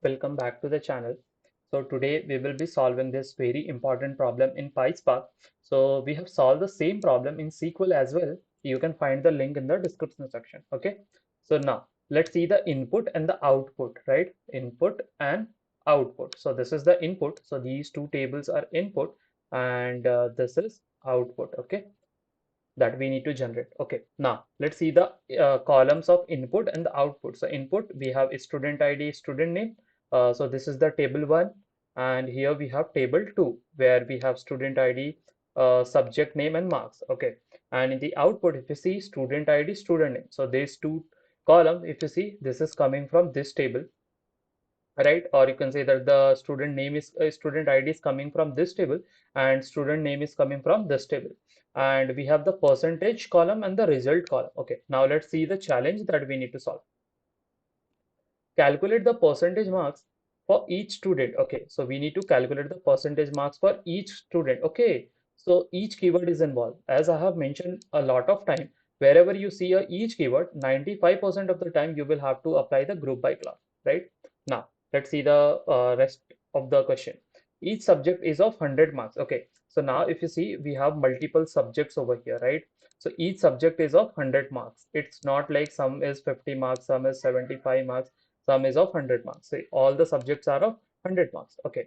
welcome back to the channel. So today we will be solving this very important problem in PySpark. So we have solved the same problem in SQL as well. You can find the link in the description section. Okay. So now let's see the input and the output, right? Input and output. So this is the input. So these two tables are input and this is output. Okay, that we need to generate. Okay, now let's see the columns of input and the output. So input, we have student ID, student name. So this is the table 1, and here we have table 2 where we have student ID, subject name and marks. Okay, and in the output, if you see student ID, student name, so these two columns, if you see, this is coming from this table, right? Or you can say that the student name is student ID is coming from this table and student name is coming from this table, and we have the percentage column and the result column. Okay, now let's see the challenge that we need to solve. Calculate the percentage marks for each student. Okay, so we need to calculate the percentage marks for each student. Okay, so each keyword is involved. As I have mentioned a lot of time, wherever you see a each keyword, 95% of the time you will have to apply the group by class, right? Now let's see the rest of the question. Each subject is of 100 marks. Okay, so now if you see, we have multiple subjects over here, right? So each subject is of 100 marks. It's not like some is 50 marks, some is 75 marks, some is of 100 marks. So all the subjects are of 100 marks. Okay.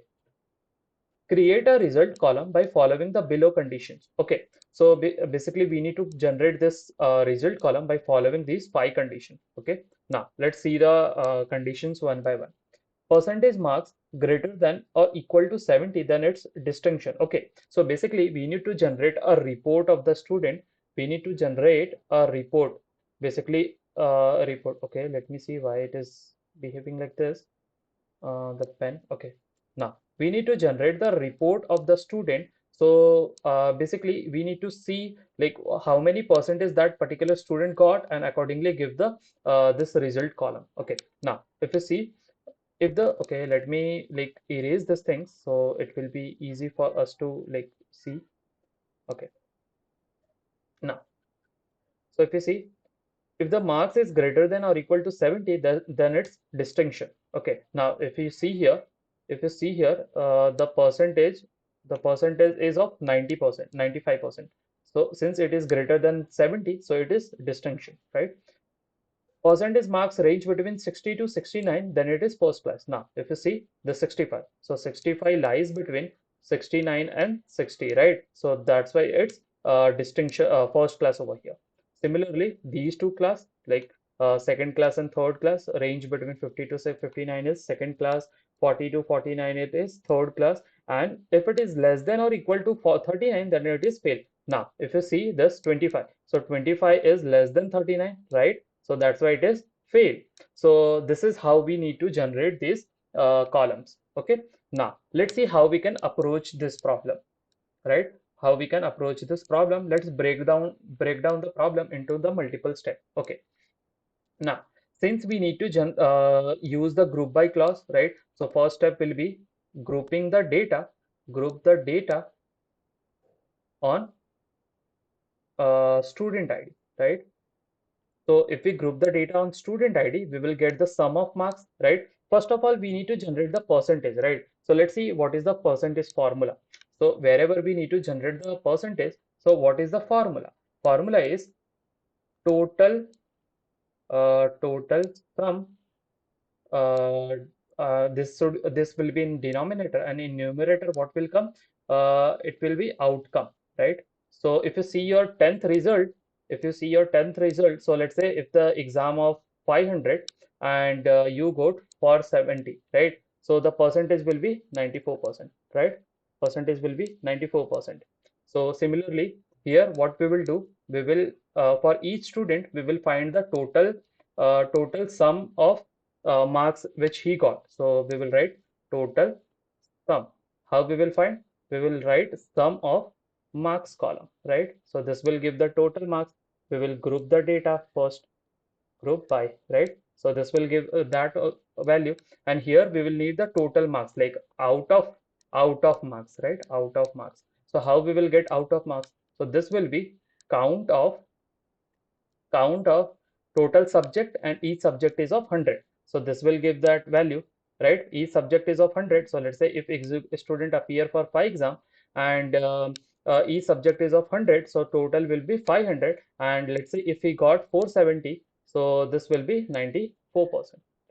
Create a result column by following the below conditions. Okay. So basically we need to generate this result column by following these 5 conditions. Okay. Now let's see the conditions one by one. Percentage marks greater than or equal to 70, then it's distinction. Okay. So basically we need to generate a report of the student. We need to generate a report. Basically a report. Okay. Let me see why it is behaving like this. The pen. Okay, now we need to generate the report of the student. So basically we need to see like how many percentage that particular student got and accordingly give the this result column. Okay, now if you see, if the, okay, let me like erase this thing so it will be easy for us to like see. Okay, now so if you see, if the marks is greater than or equal to 70, then it's distinction. Okay, now if you see here, the percentage is of 90%, 95%. So since it is greater than 70, so it is distinction, right? Percentage marks range between 60 to 69, then it is first class. Now if you see the 65, so 65 lies between 69 and 60, right? So that's why it's distinction, first class over here. Similarly, these two class, like second class and third class, range between 50 to say 59 is second class, 40 to 49 it is third class, and if it is less than or equal to 39, then it is fail. Now if you see this 25, so 25 is less than 39, right? So that's why it is fail. So this is how we need to generate these columns. Okay, now let's see how we can approach this problem, right? How we can approach this problem. Let's break down the problem into the multiple step. Okay, now since we need to use the group by clause, right? So first step will be grouping the data, group the data on student ID, right? So if we group the data on student ID, we will get the sum of marks, right? First of all, we need to generate the percentage, right? So let's see what is the percentage formula. So wherever we need to generate the percentage, so what is the formula? Formula is total total sum. Uh, this will be in denominator, and in numerator what will come? It will be outcome, right? So if you see your 10th result, so let's say if the exam of 500 and you got for 70, right? So the percentage will be 94%, right? Percentage will be 94%. So similarly here what we will do, we will for each student we will find the total sum of marks which he got. So we will write total sum. How we will find? We will write sum of marks column, right? So this will give the total marks. We will group the data first, group by, right? So this will give that value, and here we will need the total marks, like out of marks, right? Out of marks. So how we will get out of marks? So this will be count of count of total subject, and each subject is of 100. So this will give that value. right? Each subject is of 100. So let's say if student appear for 5 exam, and each subject is of 100, so total will be 500. And let's say if he got 470, so this will be 94%,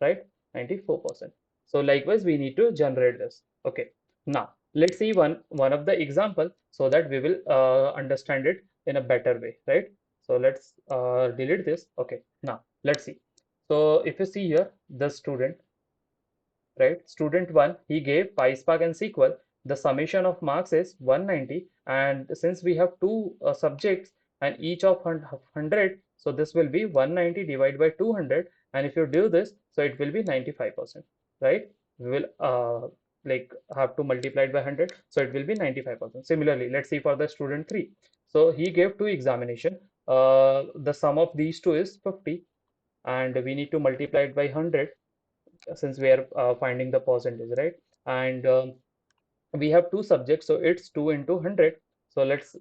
right? 94%. So likewise, we need to generate this. Okay. Now let's see one of the example so that we will understand it in a better way, right? So let's delete this. Okay. Now let's see. So if you see here, the student, right? Student 1, he gave PySpark and SQL. The summation of marks is 190. And since we have two subjects and each of 100, so this will be 190 divided by 200. And if you do this, so it will be 95%, right? We will like have to multiply it by 100. So it will be 95%. Similarly, let's see for the student 3. So he gave two examination. The sum of these two is 50. And we need to multiply it by 100 since we are finding the percentage, right? And we have two subjects, so it's 2 into 100. So let's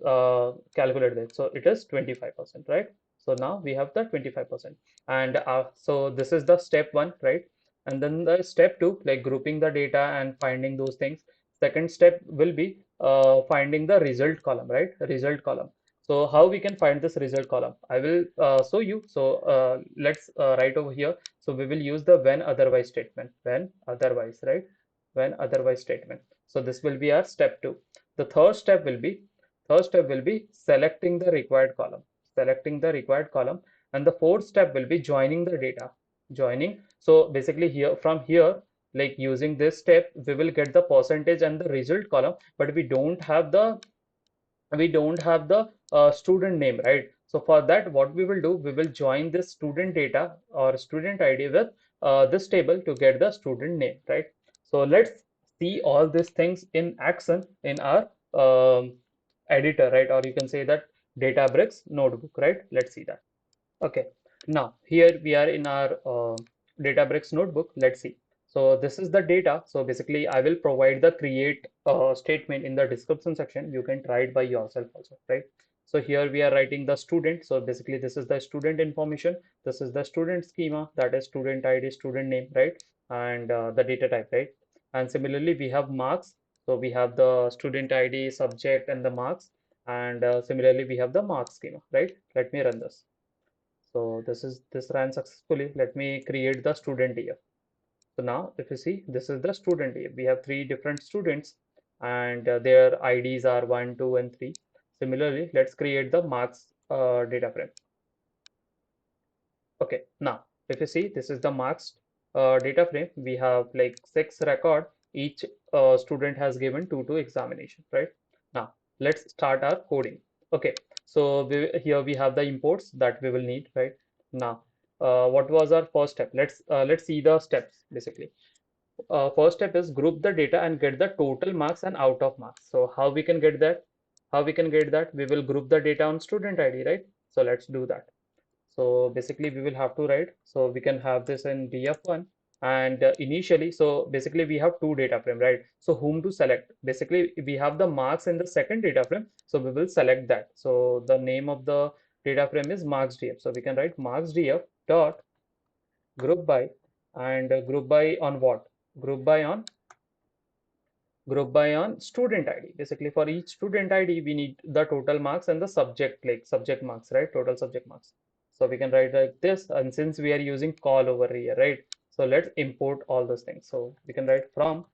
calculate that. So it is 25%, right? So now we have the 25%. And so this is the step 1, right? And then the step 2, like grouping the data and finding those things. Second step will be finding the result column, right? Result column. So how we can find this result column? I will show you. So let's write over here. So we will use the when otherwise statement. When otherwise, right? When otherwise statement. So this will be our step 2. The third step will be selecting the required column. Selecting the required column. And the fourth step will be joining the data. Joining. So basically here from here, like using this step, we will get the percentage and the result column, but we don't have the student name, right? So for that, what we will do, we will join this student data or student ID with this table to get the student name, right? So let's see all these things in action in our editor, right? Or you can say that Databricks notebook, right? Let's see that. Okay, now here we are in our Databricks notebook. Let's see. So this is the data. So basically, I will provide the create statement in the description section. You can try it by yourself also, right? So here we are writing the student. So basically, this is the student information. This is the student schema, that is student ID, student name, right? And the data type, right? And similarly, we have marks. So we have the student ID, subject, and the marks. And similarly, we have the marks schema, right? Let me run this. So this ran successfully. Let me create the student here. So now if you see, this is the student here. We have three different students and their IDs are 1, 2, and 3. Similarly, let's create the marks data frame. Okay, now if you see, this is the marks data frame. We have like 6 record. Each student has given two examination, right? Now let's start our coding. Okay, so here we have the imports that we will need, right? Now, what was our first step? Let's see the steps basically. First step is group the data and get the total marks and out of marks. So how we can get that? How we can get that? We will group the data on student ID, right? So let's do that. So basically we will have to write, so we can have this in df1 and initially, so basically we have two data frame, right? So whom to select? Basically we have the marks in the second data frame, so we will select that. So the name of the data frame is marks df. So we can write marks df dot group by, and group by on what? Group by on student ID. Basically for each student ID, we need the total marks and the subject, like subject marks, right? Total subject marks. So we can write like this, and since we are using call over here, right? So let's import all those things. So we can write from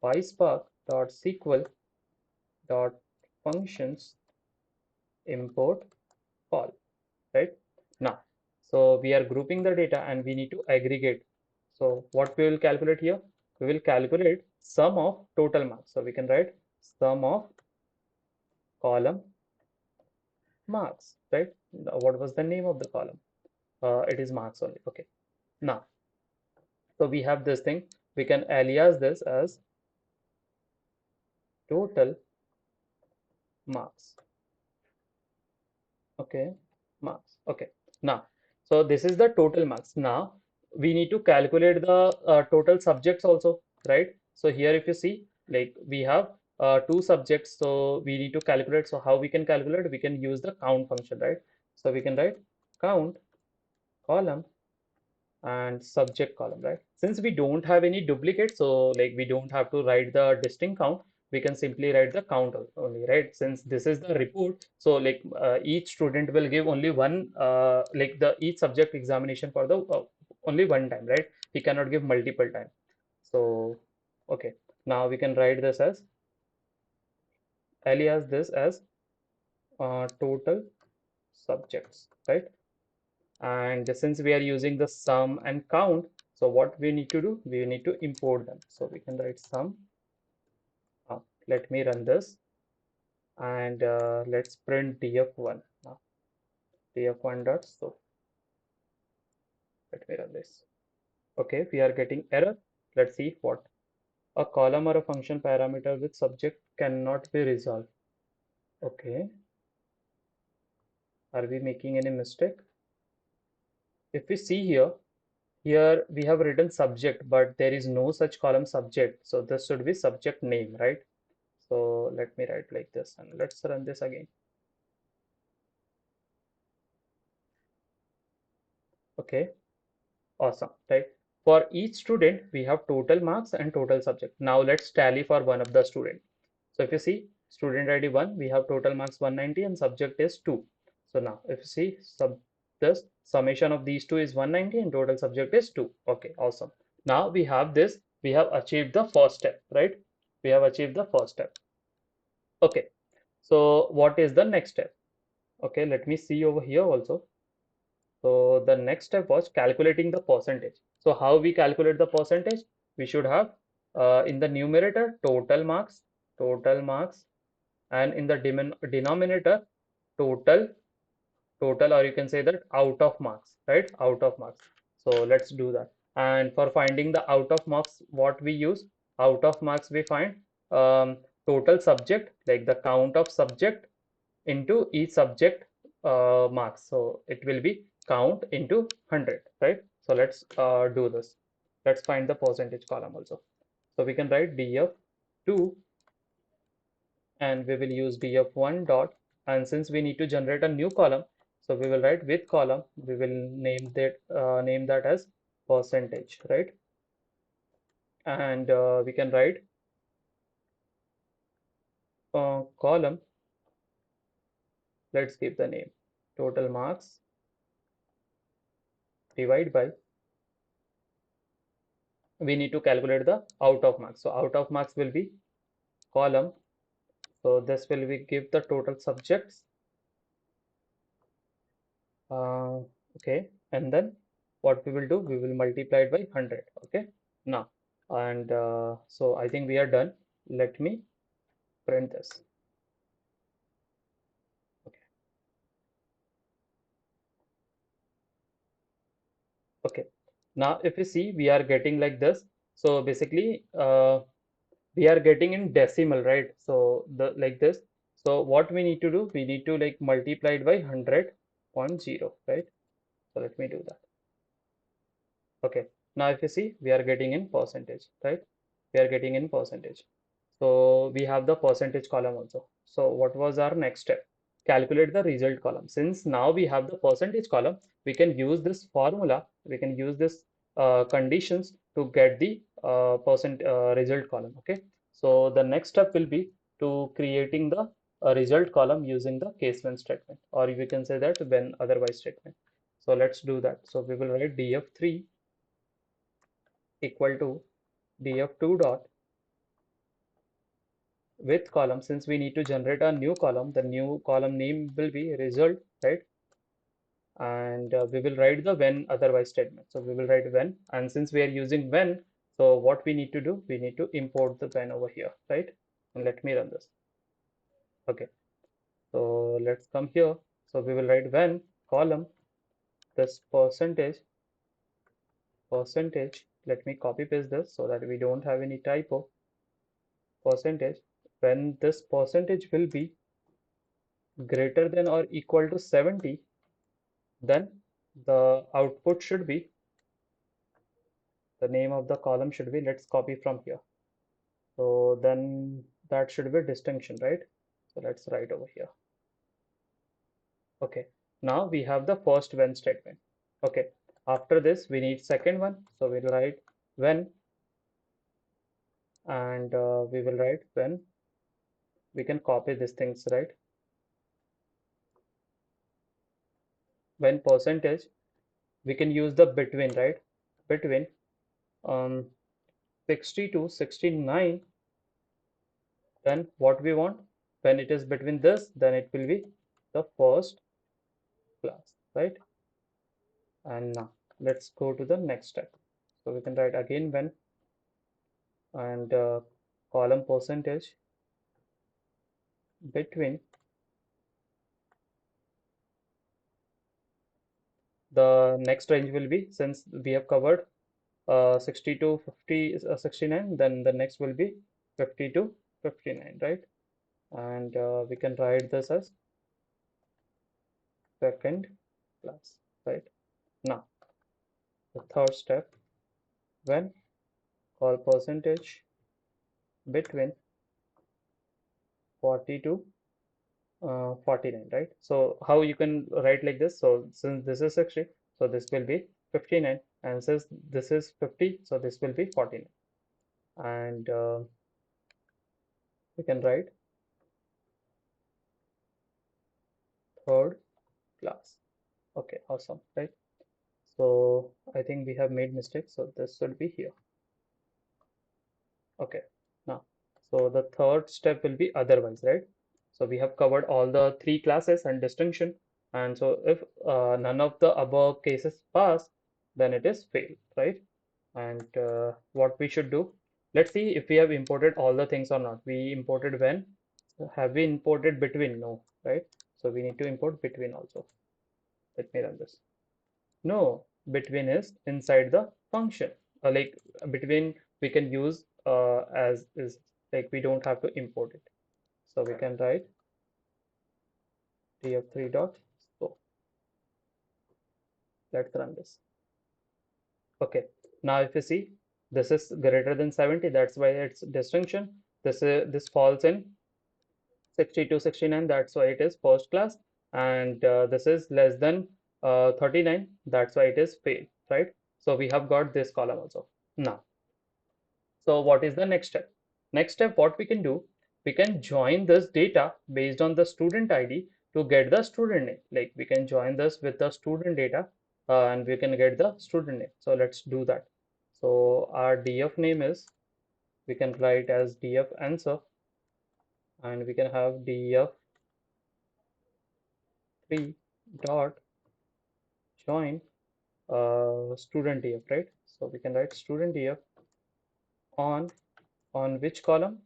pyspark.sql dot functions import call, right? Now, so we are grouping the data and we need to aggregate. So what we will calculate here? We will calculate sum of total marks. So we can write sum of column marks, right? What was the name of the column? It is marks only. Okay. Now, so we have this thing. We can alias this as total marks. Okay, marks. Okay. Now, so this is the total marks. Now we need to calculate the total subjects also, right? So here, if you see, like we have two subjects, so we need to calculate. So how we can calculate? We can use the count function, right? So we can write count column and subject column, right? Since we don't have any duplicate, so like we don't have to write the distinct count, we can simply write the count only, right? Since this is the report, so like each student will give only one, like the each subject examination for the only one time, right? We cannot give multiple time. So, okay, now we can write this as alias this as total subjects, right? And since we are using the sum and count, so what we need to do, we need to import them. So we can write sum. Let me run this, and let's print df1 now. Df1 dot so let me run this. Okay, we are getting error. Let's see what. A column or a function parameter with subject cannot be resolved. Okay, are we making any mistake? If we see here, here we have written subject, but there is no such column subject. So this should be subject name, right? So let me write like this, and let's run this again. Okay, awesome, right? For each student, we have total marks and total subject. Now let's tally for one of the student. So if you see student ID 1, we have total marks 190 and subject is 2. So now if you see this summation of these two is 190 and total subject is 2. Okay, awesome. Now we have this, we have achieved the first step, right? We have achieved the first step. Okay, so what is the next step? Okay, let me see over here also. So the next step was calculating the percentage. So how we calculate the percentage? We should have in the numerator total marks, and in the denominator total, or you can say that out of marks, right? Out of marks. So let's do that. And for finding the out of marks, what we use? Out of marks we find total subject, like the count of subject into each subject marks. So it will be count into 100, right? So let's do this. Let's find the percentage column also. So we can write df2, and we will use df1 dot, and since we need to generate a new column, so we will write with column, we will name that as percentage, right? And we can write column, let's give the name total marks divide by, we need to calculate the out of marks. So out of marks will be column. So this will be give the total subjects. Uh, okay, and then what we will do, we will multiply it by 100. Okay, now, and so I think we are done. Let me print this. Okay, okay. Now if you see, we are getting like this. So basically, we are getting in decimal, right? So the like this. So what we need to do, we need to like multiply it by 100.0, right? So let me do that. Okay, now if you see, we are getting in percentage, right? We are getting in percentage. So we have the percentage column also. So what was our next step? Calculate the result column. Since now we have the percentage column, we can use this formula, we can use this conditions to get the percent result column. Okay. So the next step will be to creating the result column using the case when statement, or we can say that when otherwise statement. So let's do that. So we will write df3 equal to df2 dot with column. Since we need to generate a new column, the new column name will be result, right? And we will write the when otherwise statement. So we will write when, and since we are using when, so what we need to do, we need to import the when over here, right? And let me run this. Okay, so let's come here. So we will write when column this percentage. Let me copy paste this so that we don't have any typo. Percentage, when this percentage will be greater than or equal to 70, then the output should be, the name of the column should be, let's copy from here. So then that should be distinction, right? So let's write over here. Okay, now we have the first when statement. Okay, After this, we need second one. So we'll write when, and we will write when. We can copy these things, right? When percentage, we can use the between, right? Between um 60 to 69. Then what we want, when it is between this, then it will be the first class, right? And now let's go to the next step. So we can write again when, and column percentage between. The next range will be, since we have covered 60 to 50 69, then the next will be 50 to 59, right? And we can write this as second class, right? Now the third step, when call percentage between 40 to 49, right? So how you can write like this? So since this is 60, so this will be 59, and since this is 50, so this will be 49. And we can write third class. Okay, awesome, right? So I think we have made mistakes, so this should be here. Okay, now, so the third step will be otherwise, right? So we have covered all the three classes and distinction, and so if none of the above cases pass, then it is fail, right? And what we should do, let's see if we have imported all the things or not. We imported when, have we imported between? No, right? So we need to import between also. Let me run this. No, between is inside the function. Like between we can use as is, like we don't have to import it. So we can write df3 dot. So let's run this. Okay. Now if you see, this is greater than 70, that's why it's distinction. This falls in 60 to 69, that's why it is first class. And this is less than 39, that's why it is fail, right? So we have got this column also. Now, so what is the next step? Next step, what we can do, we can join this data based on the student ID to get the student name. Like we can join this with the student data and we can get the student name. So let's do that. So our df name is, we can write as df answer, and we can have df3 dot join student df, right? So we can write student df on which column,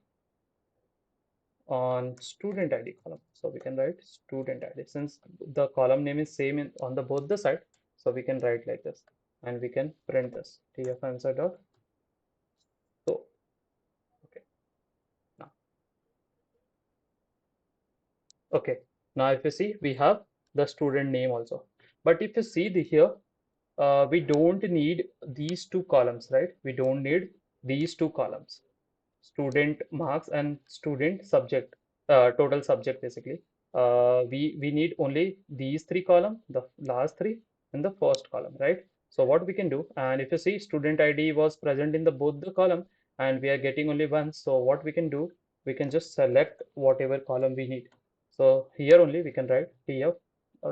on student ID column. So we can write student ID, since the column name is same on the both the side. So we can write like this, and we can print this df answer dot. So okay, now okay, now if you see, we have the student name also. But if you see the here, we don't need these two columns, right? We don't need these two columns, student marks and student subject, total subject basically. We need only these three column, the last three in the first column, right? So what we can do, and if you see, student ID was present in the both the column, and we are getting only one. So what we can do, we can just select whatever column we need. So here only we can write df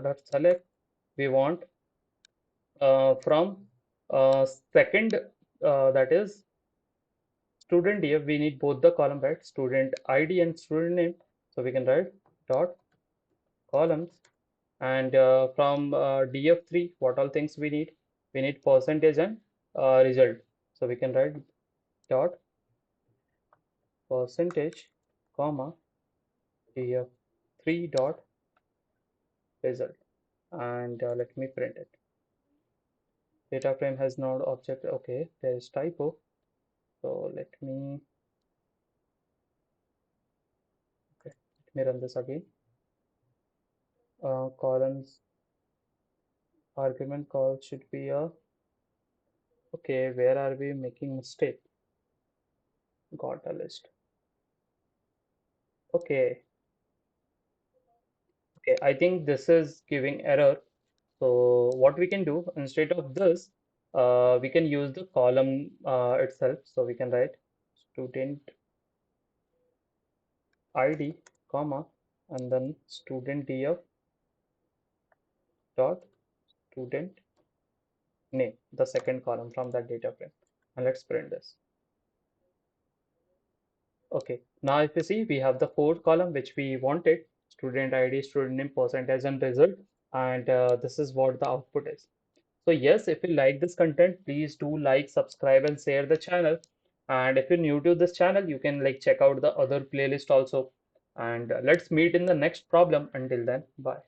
dot select. We want from second, that is student df, we need both the column, right? Student ID and student name. So we can write dot columns, and from df3, what all things we need? We need percentage and result. So we can write dot percentage comma df3 dot result, and let me print it. Data frame has no object. Okay, there is typo. So let me, okay, let me run this again. Columns argument call should be a, okay, where are we making mistake? Got a list. Okay, okay, I think this is giving error. So what we can do instead of this, we can use the column itself. So we can write student ID, comma, and then student df dot student name, the second column from that data frame. And let's print this. Okay, now if you see, we have the fourth column which we wanted, student ID, student name, percentage, and result. And this is what the output is. So yes, if you like this content, please do like, subscribe, and share the channel. And if you're new to this channel, you can like check out the other playlist also. And let's meet in the next problem. Until then, bye.